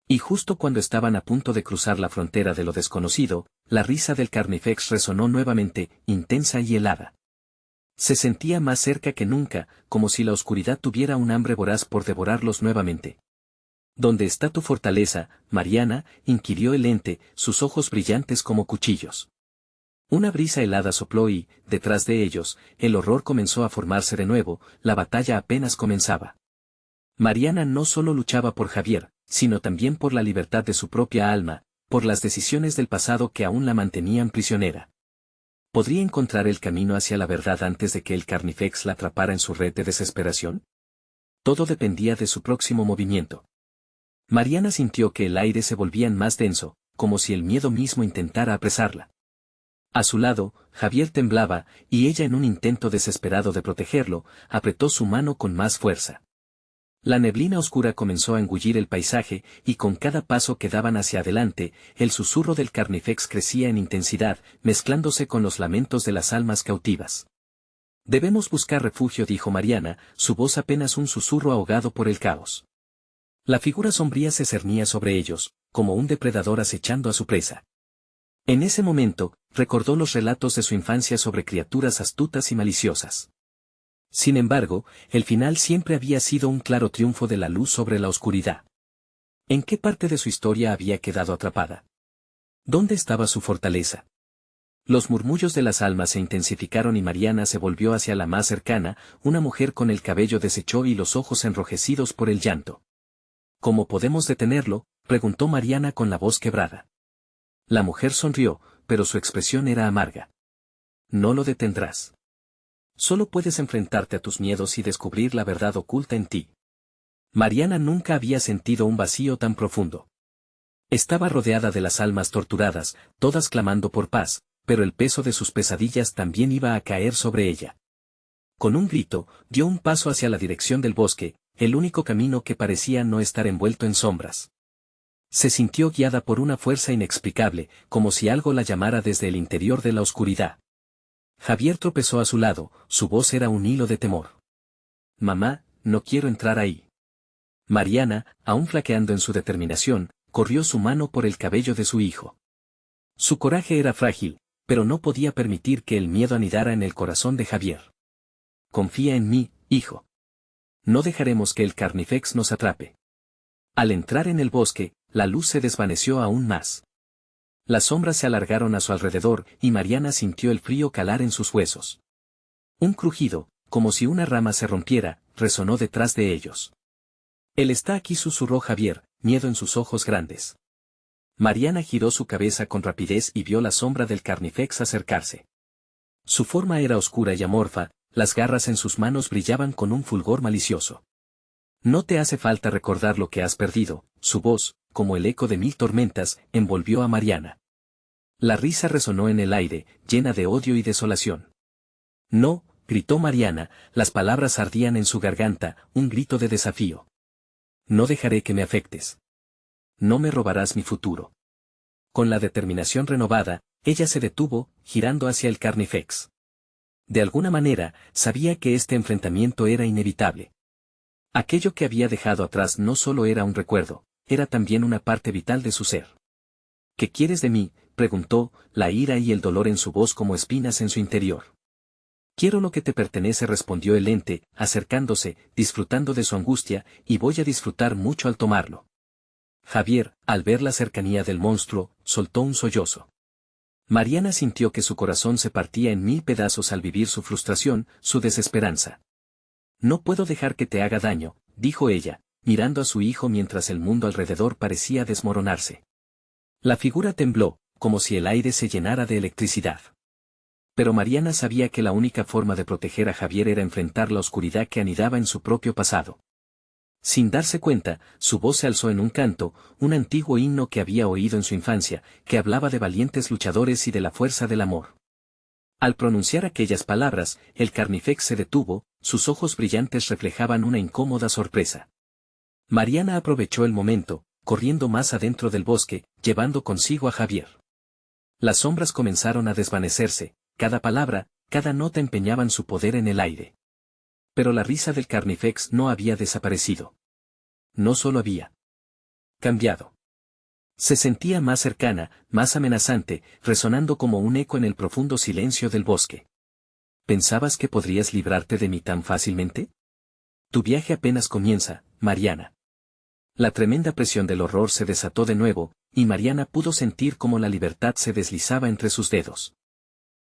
Y justo cuando estaban a punto de cruzar la frontera de lo desconocido, la risa del Carnifex resonó nuevamente, intensa y helada. Se sentía más cerca que nunca, como si la oscuridad tuviera un hambre voraz por devorarlos nuevamente. ¿Dónde está tu fortaleza, Mariana?, inquirió el ente, sus ojos brillantes como cuchillos. Una brisa helada sopló y, detrás de ellos, el horror comenzó a formarse de nuevo, la batalla apenas comenzaba. Mariana no solo luchaba por Javier, sino también por la libertad de su propia alma, por las decisiones del pasado que aún la mantenían prisionera. ¿Podría encontrar el camino hacia la verdad antes de que el Carnifex la atrapara en su red de desesperación? Todo dependía de su próximo movimiento. Mariana sintió que el aire se volvía más denso, como si el miedo mismo intentara apresarla. A su lado, Javier temblaba, y ella en un intento desesperado de protegerlo, apretó su mano con más fuerza. La neblina oscura comenzó a engullir el paisaje, y con cada paso que daban hacia adelante, el susurro del Carnifex crecía en intensidad, mezclándose con los lamentos de las almas cautivas. Debemos buscar refugio, dijo Mariana, su voz apenas un susurro ahogado por el caos. La figura sombría se cernía sobre ellos, como un depredador acechando a su presa. En ese momento, recordó los relatos de su infancia sobre criaturas astutas y maliciosas. Sin embargo, el final siempre había sido un claro triunfo de la luz sobre la oscuridad. ¿En qué parte de su historia había quedado atrapada? ¿Dónde estaba su fortaleza? Los murmullos de las almas se intensificaron y Mariana se volvió hacia la más cercana, una mujer con el cabello deshecho y los ojos enrojecidos por el llanto. ¿Cómo podemos detenerlo?, preguntó Mariana con la voz quebrada. La mujer sonrió, pero su expresión era amarga. No lo detendrás. Solo puedes enfrentarte a tus miedos y descubrir la verdad oculta en ti. Mariana nunca había sentido un vacío tan profundo. Estaba rodeada de las almas torturadas, todas clamando por paz, pero el peso de sus pesadillas también iba a caer sobre ella. Con un grito, dio un paso hacia la dirección del bosque, el único camino que parecía no estar envuelto en sombras. Se sintió guiada por una fuerza inexplicable, como si algo la llamara desde el interior de la oscuridad. Javier tropezó a su lado, su voz era un hilo de temor. Mamá, no quiero entrar ahí. Mariana, aún flaqueando en su determinación, corrió su mano por el cabello de su hijo. Su coraje era frágil, pero no podía permitir que el miedo anidara en el corazón de Javier. Confía en mí, hijo. No dejaremos que el Carnifex nos atrape. Al entrar en el bosque, la luz se desvaneció aún más. Las sombras se alargaron a su alrededor y Mariana sintió el frío calar en sus huesos. Un crujido, como si una rama se rompiera, resonó detrás de ellos. Él está aquí, susurró Javier, miedo en sus ojos grandes. Mariana giró su cabeza con rapidez y vio la sombra del Carnifex acercarse. Su forma era oscura y amorfa, las garras en sus manos brillaban con un fulgor malicioso. No te hace falta recordar lo que has perdido, su voz, como el eco de mil tormentas, envolvió a Mariana. La risa resonó en el aire, llena de odio y desolación. No, gritó Mariana, las palabras ardían en su garganta, un grito de desafío. No dejaré que me afectes. No me robarás mi futuro. Con la determinación renovada, ella se detuvo, girando hacia el Carnifex. De alguna manera, sabía que este enfrentamiento era inevitable. Aquello que había dejado atrás no solo era un recuerdo, era también una parte vital de su ser. ¿Qué quieres de mí?, preguntó, la ira y el dolor en su voz como espinas en su interior. Quiero lo que te pertenece, respondió el ente, acercándose, disfrutando de su angustia, y voy a disfrutar mucho al tomarlo. Javier, al ver la cercanía del monstruo, soltó un sollozo. Mariana sintió que su corazón se partía en mil pedazos al vivir su frustración, su desesperanza. No puedo dejar que te haga daño, dijo ella, mirando a su hijo mientras el mundo alrededor parecía desmoronarse. La figura tembló, como si el aire se llenara de electricidad. Pero Mariana sabía que la única forma de proteger a Javier era enfrentar la oscuridad que anidaba en su propio pasado. Sin darse cuenta, su voz se alzó en un canto, un antiguo himno que había oído en su infancia, que hablaba de valientes luchadores y de la fuerza del amor. Al pronunciar aquellas palabras, el Carnifex se detuvo, sus ojos brillantes reflejaban una incómoda sorpresa. Mariana aprovechó el momento, corriendo más adentro del bosque, llevando consigo a Javier. Las sombras comenzaron a desvanecerse, cada palabra, cada nota empeñaban su poder en el aire. Pero la risa del Carnifex no había desaparecido. No solo había cambiado. Se sentía más cercana, más amenazante, resonando como un eco en el profundo silencio del bosque. ¿Pensabas que podrías librarte de mí tan fácilmente? Tu viaje apenas comienza, Mariana. La tremenda presión del horror se desató de nuevo, y Mariana pudo sentir cómo la libertad se deslizaba entre sus dedos.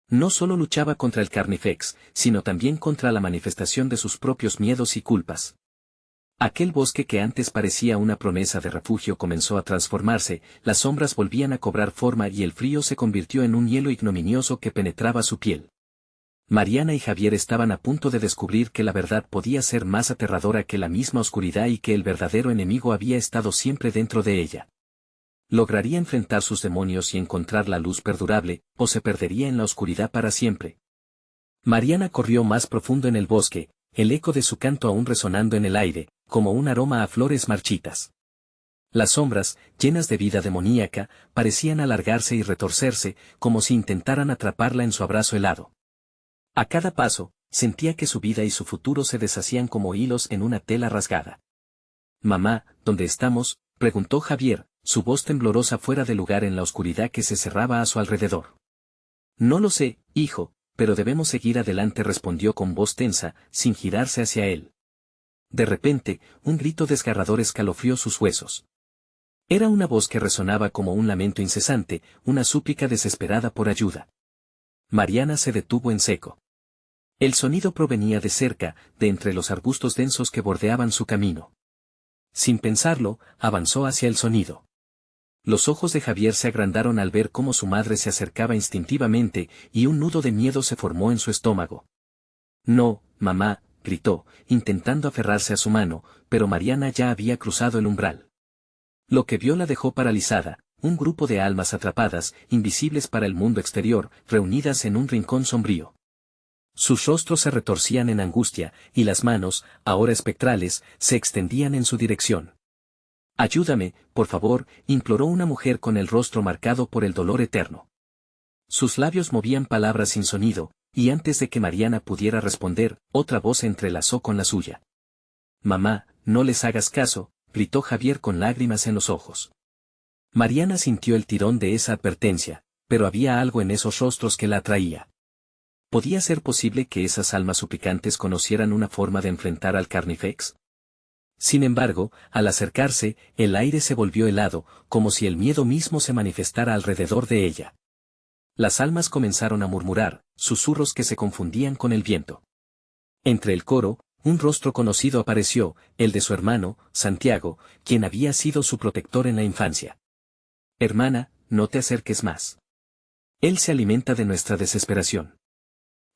No solo luchaba contra el Carnifex, sino también contra la manifestación de sus propios miedos y culpas. Aquel bosque que antes parecía una promesa de refugio comenzó a transformarse, las sombras volvían a cobrar forma y el frío se convirtió en un hielo ignominioso que penetraba su piel. Mariana y Javier estaban a punto de descubrir que la verdad podía ser más aterradora que la misma oscuridad y que el verdadero enemigo había estado siempre dentro de ella. ¿Lograría enfrentar sus demonios y encontrar la luz perdurable, o se perdería en la oscuridad para siempre? Mariana corrió más profundo en el bosque, el eco de su canto aún resonando en el aire, como un aroma a flores marchitas. Las sombras, llenas de vida demoníaca, parecían alargarse y retorcerse, como si intentaran atraparla en su abrazo helado. A cada paso, sentía que su vida y su futuro se deshacían como hilos en una tela rasgada. «Mamá, ¿dónde estamos?», preguntó Javier, su voz temblorosa fuera de lugar en la oscuridad que se cerraba a su alrededor. «No lo sé, hijo, pero debemos seguir adelante», respondió con voz tensa, sin girarse hacia él. De repente, un grito desgarrador escalofrió sus huesos. Era una voz que resonaba como un lamento incesante, una súplica desesperada por ayuda. Mariana se detuvo en seco. El sonido provenía de cerca, de entre los arbustos densos que bordeaban su camino. Sin pensarlo, avanzó hacia el sonido. Los ojos de Javier se agrandaron al ver cómo su madre se acercaba instintivamente, y un nudo de miedo se formó en su estómago. «No, mamá», gritó, intentando aferrarse a su mano, pero Mariana ya había cruzado el umbral. Lo que vio la dejó paralizada, un grupo de almas atrapadas, invisibles para el mundo exterior, reunidas en un rincón sombrío. Sus rostros se retorcían en angustia, y las manos, ahora espectrales, se extendían en su dirección. «Ayúdame, por favor», imploró una mujer con el rostro marcado por el dolor eterno. Sus labios movían palabras sin sonido, y antes de que Mariana pudiera responder, otra voz se entrelazó con la suya. «Mamá, no les hagas caso», gritó Javier con lágrimas en los ojos. Mariana sintió el tirón de esa advertencia, pero había algo en esos rostros que la atraía. ¿Podía ser posible que esas almas suplicantes conocieran una forma de enfrentar al Carnifex? Sin embargo, al acercarse, el aire se volvió helado, como si el miedo mismo se manifestara alrededor de ella. Las almas comenzaron a murmurar, susurros que se confundían con el viento. Entre el coro, un rostro conocido apareció, el de su hermano, Santiago, quien había sido su protector en la infancia. «Hermana, no te acerques más. Él se alimenta de nuestra desesperación.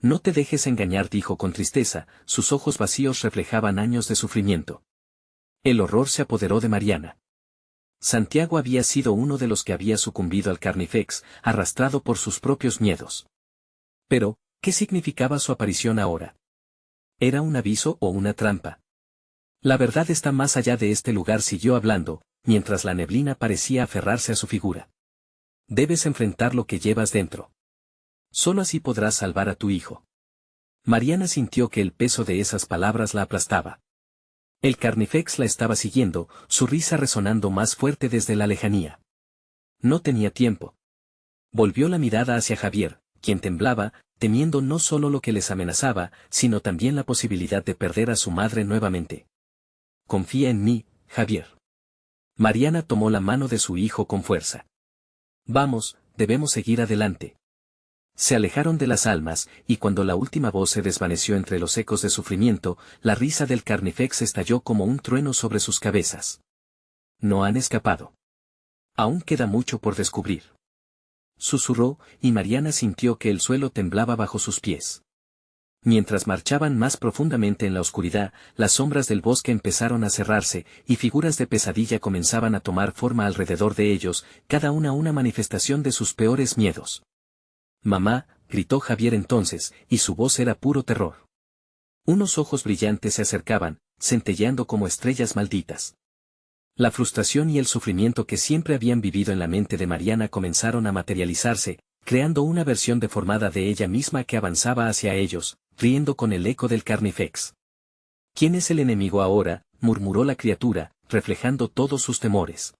No te dejes engañar», dijo con tristeza, sus ojos vacíos reflejaban años de sufrimiento. El horror se apoderó de Mariana. Santiago había sido uno de los que había sucumbido al Carnifex, arrastrado por sus propios miedos. Pero, ¿qué significaba su aparición ahora? ¿Era un aviso o una trampa? «La verdad está más allá de este lugar», siguió hablando, mientras la neblina parecía aferrarse a su figura. «Debes enfrentar lo que llevas dentro. Solo así podrás salvar a tu hijo». Mariana sintió que el peso de esas palabras la aplastaba. El Carnifex la estaba siguiendo, su risa resonando más fuerte desde la lejanía. No tenía tiempo. Volvió la mirada hacia Javier, quien temblaba, temiendo no solo lo que les amenazaba, sino también la posibilidad de perder a su madre nuevamente. «Confía en mí, Javier». Mariana tomó la mano de su hijo con fuerza. «Vamos, debemos seguir adelante». Se alejaron de las almas, y cuando la última voz se desvaneció entre los ecos de sufrimiento, la risa del Carnifex estalló como un trueno sobre sus cabezas. No han escapado. Aún queda mucho por descubrir. susurró, y Mariana sintió que el suelo temblaba bajo sus pies. Mientras marchaban más profundamente en la oscuridad, las sombras del bosque empezaron a cerrarse, y figuras de pesadilla comenzaban a tomar forma alrededor de ellos, cada una manifestación de sus peores miedos. «Mamá», gritó Javier entonces, y su voz era puro terror. Unos ojos brillantes se acercaban, centelleando como estrellas malditas. La frustración y el sufrimiento que siempre habían vivido en la mente de Mariana comenzaron a materializarse, creando una versión deformada de ella misma que avanzaba hacia ellos, riendo con el eco del Carnifex. «¿Quién es el enemigo ahora?», murmuró la criatura, reflejando todos sus temores.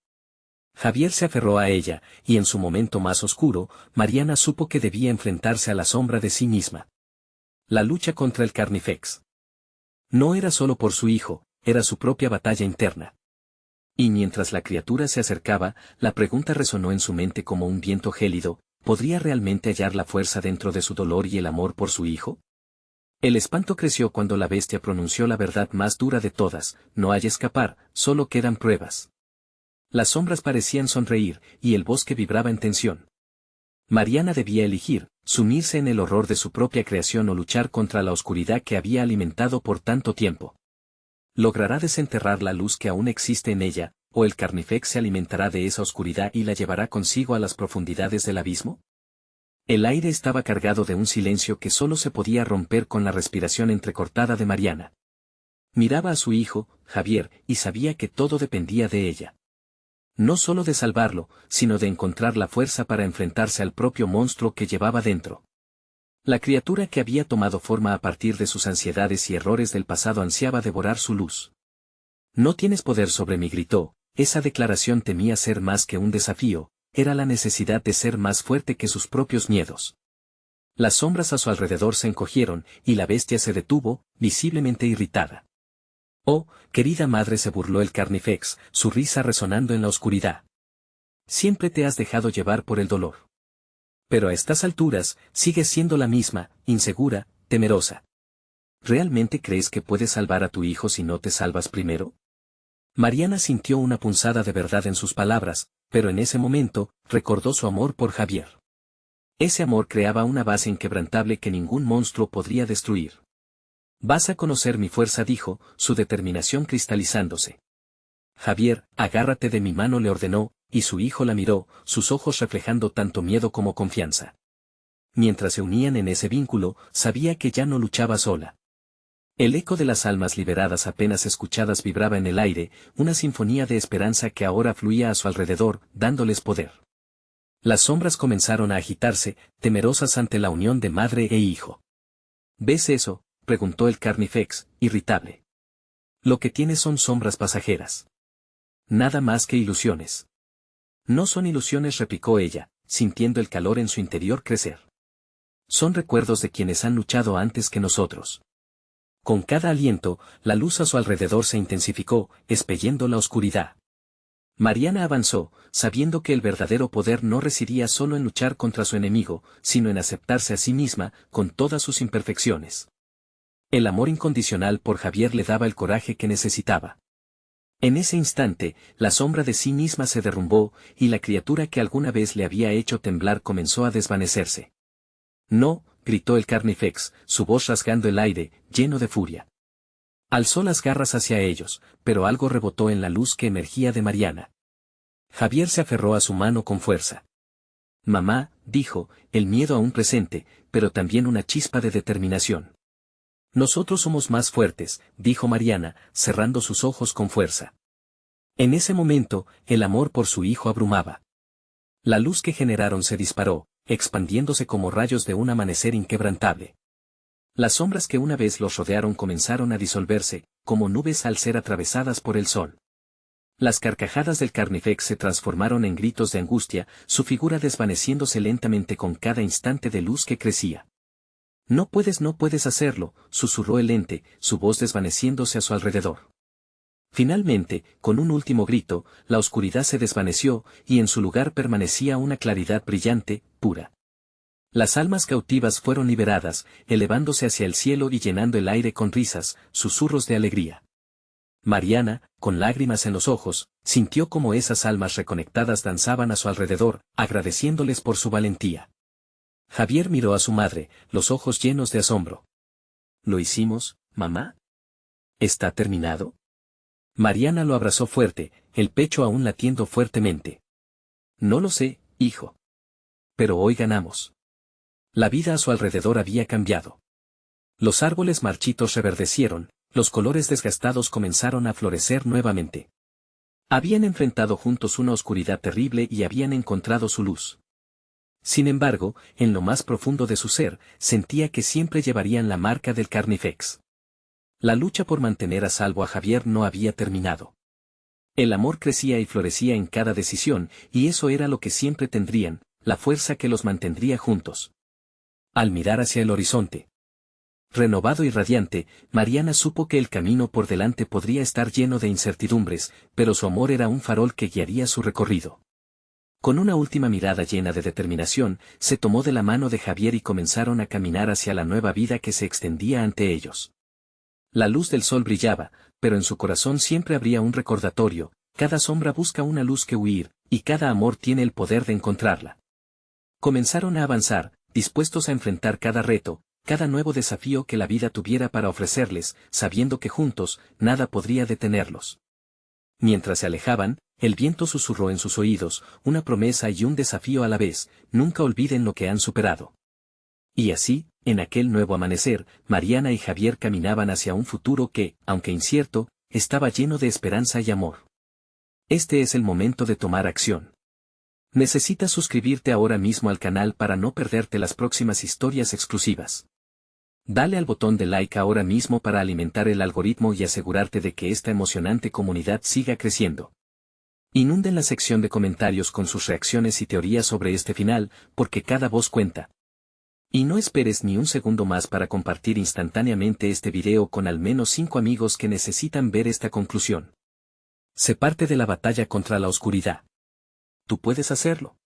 Javier se aferró a ella, y en su momento más oscuro, Mariana supo que debía enfrentarse a la sombra de sí misma. La lucha contra el Carnifex. No era solo por su hijo, era su propia batalla interna. Y mientras la criatura se acercaba, la pregunta resonó en su mente como un viento gélido: ¿podría realmente hallar la fuerza dentro de su dolor y el amor por su hijo? El espanto creció cuando la bestia pronunció la verdad más dura de todas: no hay escapar, solo quedan pruebas. Las sombras parecían sonreír, y el bosque vibraba en tensión. Mariana debía elegir: sumirse en el horror de su propia creación o luchar contra la oscuridad que había alimentado por tanto tiempo. ¿Logrará desenterrar la luz que aún existe en ella, o el Carnifex se alimentará de esa oscuridad y la llevará consigo a las profundidades del abismo? El aire estaba cargado de un silencio que solo se podía romper con la respiración entrecortada de Mariana. Miraba a su hijo, Javier, y sabía que todo dependía de ella. No solo de salvarlo, sino de encontrar la fuerza para enfrentarse al propio monstruo que llevaba dentro. La criatura que había tomado forma a partir de sus ansiedades y errores del pasado ansiaba devorar su luz. «No tienes poder sobre mí», gritó. Esa declaración temía ser más que un desafío, era la necesidad de ser más fuerte que sus propios miedos. Las sombras a su alrededor se encogieron, y la bestia se detuvo, visiblemente irritada. «Oh, querida madre», se burló el Carnifex, su risa resonando en la oscuridad. «Siempre te has dejado llevar por el dolor. Pero a estas alturas, sigues siendo la misma, insegura, temerosa. ¿Realmente crees que puedes salvar a tu hijo si no te salvas primero?» Mariana sintió una punzada de verdad en sus palabras, pero en ese momento, recordó su amor por Javier. Ese amor creaba una base inquebrantable que ningún monstruo podría destruir. «Vas a conocer mi fuerza», dijo, su determinación cristalizándose. «Javier, agárrate de mi mano», le ordenó, y su hijo la miró, sus ojos reflejando tanto miedo como confianza. Mientras se unían en ese vínculo, sabía que ya no luchaba sola. El eco de las almas liberadas apenas escuchadas vibraba en el aire, una sinfonía de esperanza que ahora fluía a su alrededor, dándoles poder. Las sombras comenzaron a agitarse, temerosas ante la unión de madre e hijo. «¿Ves eso?», preguntó el Carnifex, irritable. «Lo que tienes son sombras pasajeras. Nada más que ilusiones». «No son ilusiones», replicó ella, sintiendo el calor en su interior crecer. «Son recuerdos de quienes han luchado antes que nosotros». Con cada aliento, la luz a su alrededor se intensificó, expeliendo la oscuridad. Mariana avanzó, sabiendo que el verdadero poder no residía solo en luchar contra su enemigo, sino en aceptarse a sí misma, con todas sus imperfecciones. El amor incondicional por Javier le daba el coraje que necesitaba. En ese instante, la sombra de sí misma se derrumbó, y la criatura que alguna vez le había hecho temblar comenzó a desvanecerse. «No», gritó el Carnifex, su voz rasgando el aire, lleno de furia. Alzó las garras hacia ellos, pero algo rebotó en la luz que emergía de Mariana. Javier se aferró a su mano con fuerza. «Mamá», dijo, el miedo aún presente, pero también una chispa de determinación. «Nosotros somos más fuertes», dijo Mariana, cerrando sus ojos con fuerza. En ese momento, el amor por su hijo abrumaba. La luz que generaron se disparó, expandiéndose como rayos de un amanecer inquebrantable. Las sombras que una vez los rodearon comenzaron a disolverse, como nubes al ser atravesadas por el sol. Las carcajadas del Carnifex se transformaron en gritos de angustia, su figura desvaneciéndose lentamente con cada instante de luz que crecía. «No puedes hacerlo», susurró el ente, su voz desvaneciéndose a su alrededor. Finalmente, con un último grito, la oscuridad se desvaneció, y en su lugar permanecía una claridad brillante, pura. Las almas cautivas fueron liberadas, elevándose hacia el cielo y llenando el aire con risas, susurros de alegría. Mariana, con lágrimas en los ojos, sintió como esas almas reconectadas danzaban a su alrededor, agradeciéndoles por su valentía. Javier miró a su madre, los ojos llenos de asombro. ¿Lo hicimos, mamá? ¿Está terminado? Mariana lo abrazó fuerte, el pecho aún latiendo fuertemente. No lo sé, hijo. Pero hoy ganamos. La vida a su alrededor había cambiado. Los árboles marchitos reverdecieron, los colores desgastados comenzaron a florecer nuevamente. Habían enfrentado juntos una oscuridad terrible y habían encontrado su luz. Sin embargo, en lo más profundo de su ser, sentía que siempre llevarían la marca del Carnifex. La lucha por mantener a salvo a Javier no había terminado. El amor crecía y florecía en cada decisión, y eso era lo que siempre tendrían, la fuerza que los mantendría juntos. Al mirar hacia el horizonte, renovado y radiante, Mariana supo que el camino por delante podría estar lleno de incertidumbres, pero su amor era un farol que guiaría su recorrido. Con una última mirada llena de determinación, se tomó de la mano de Javier y comenzaron a caminar hacia la nueva vida que se extendía ante ellos. La luz del sol brillaba, pero en su corazón siempre habría un recordatorio: cada sombra busca una luz que huir, y cada amor tiene el poder de encontrarla. Comenzaron a avanzar, dispuestos a enfrentar cada reto, cada nuevo desafío que la vida tuviera para ofrecerles, sabiendo que juntos, nada podría detenerlos. Mientras se alejaban, el viento susurró en sus oídos, una promesa y un desafío a la vez: nunca olviden lo que han superado. Y así, en aquel nuevo amanecer, Mariana y Javier caminaban hacia un futuro que, aunque incierto, estaba lleno de esperanza y amor. Este es el momento de tomar acción. Necesitas suscribirte ahora mismo al canal para no perderte las próximas historias exclusivas. Dale al botón de like ahora mismo para alimentar el algoritmo y asegurarte de que esta emocionante comunidad siga creciendo. Inunden la sección de comentarios con sus reacciones y teorías sobre este final, porque cada voz cuenta. Y no esperes ni un segundo más para compartir instantáneamente este video con al menos 5 amigos que necesitan ver esta conclusión. Sé parte de la batalla contra la oscuridad. Tú puedes hacerlo.